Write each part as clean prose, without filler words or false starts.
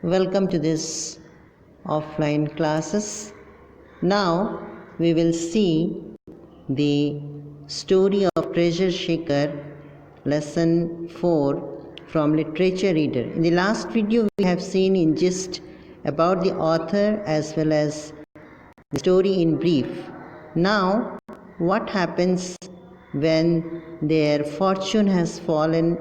Welcome to this offline classes. Now we will see the story of Treasure Shaker, lesson 4 from Literature Reader. In the last video we have seen in gist about the author as well as the story in brief. Now what happens when their fortune has fallen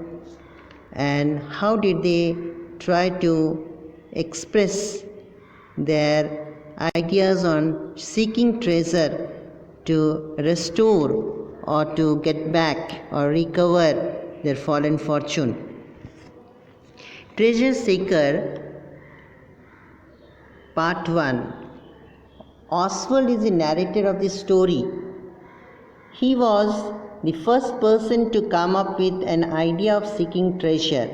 and how did they try to express their ideas on seeking treasure to restore or to get back or recover their fallen fortune. Treasure Seeker Part 1. Oswald is the narrator of the story. He was the first person to come up with an idea of seeking treasure.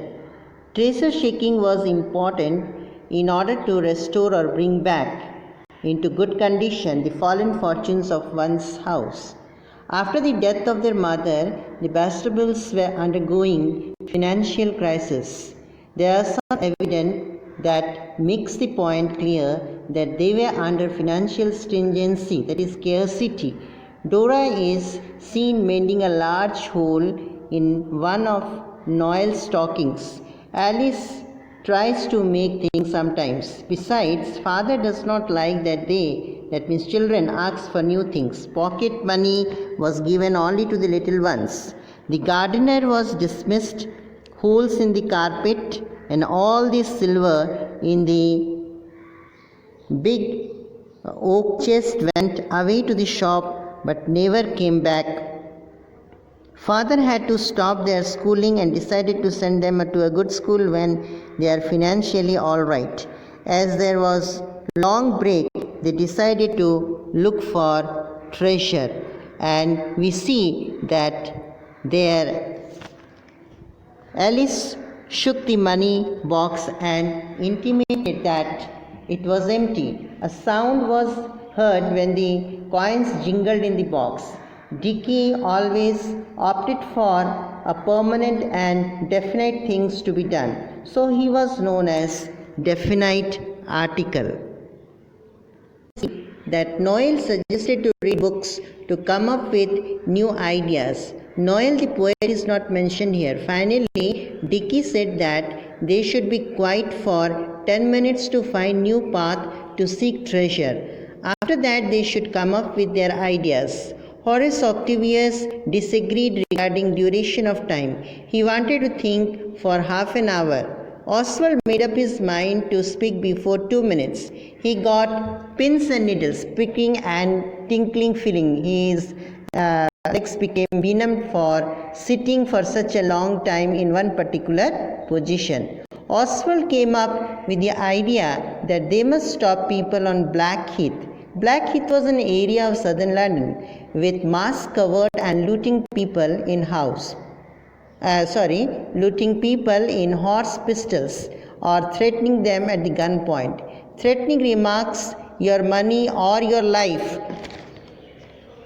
Treasure seeking was important in order to restore or bring back into good condition the fallen fortunes of one's house. After the death of their mother, the Bastables were undergoing financial crisis. There are some evidence that makes the point clear that they were under financial stringency, that is scarcity. Dora is seen mending a large hole in one of Noel's stockings. Alice tries to make things sometimes. Besides, father does not like that means children, ask for new things. Pocket money was given only to the little ones. The gardener was dismissed, holes in the carpet, and all the silver in the big oak chest went away to the shop but never came back. Father had to stop their schooling and decided to send them to a good school when they are financially all right. As there was long break, they decided to look for treasure, and we see that there Alice shook the money box and intimated that it was empty. A sound was heard when the coins jingled in the box. Dicky always opted for a permanent and definite things to be done, so he was known as Definite Article. That Noel suggested to read books to come up with new ideas. Noel the poet is not mentioned here. Finally, Dicky said that they should be quiet for 10 minutes to find new path to seek treasure. After that, they should come up with their ideas. Horace Octavius disagreed regarding duration of time. He wanted to think for half an hour. Oswald made up his mind to speak before 2 minutes. He got pins and needles, pricking and tinkling feeling. His legs became benumbed for sitting for such a long time in one particular position. Oswald came up with the idea that they must stop people on Blackheath. Blackheath was an area of southern London with masks covered and looting people in horse pistols or threatening them at the gunpoint. Threatening remarks, your money or your life,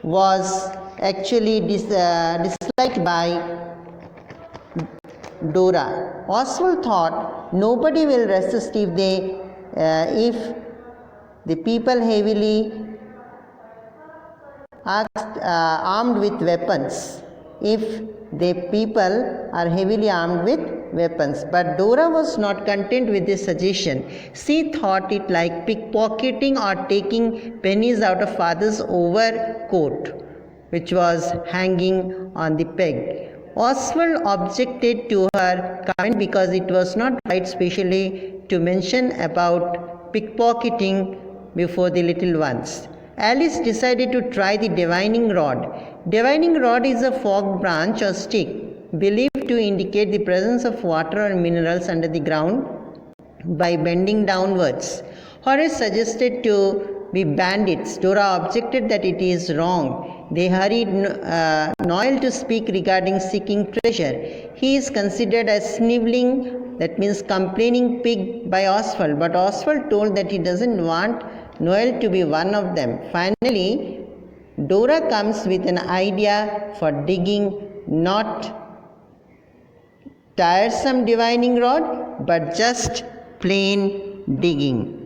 was actually disliked by Dora. Oswald thought nobody will resist if the people heavily armed with weapons. If the people are heavily armed with weapons. But Dora was not content with this suggestion. She thought it like pickpocketing or taking pennies out of father's overcoat, which was hanging on the peg. Oswald objected to her comment because it was not right specially to mention about pickpocketing before the little ones. Alice decided to try the divining rod. Divining rod is a forked branch or stick believed to indicate the presence of water or minerals under the ground by bending downwards. Horace suggested to be bandits. Dora objected that it is wrong. They hurried Noel to speak regarding seeking treasure. He is considered as snivelling, that means complaining pig, by Oswald, but Oswald told that he doesn't want Noel to be one of them. Finally, Dora comes with an idea for digging not tiresome divining rod, but just plain digging.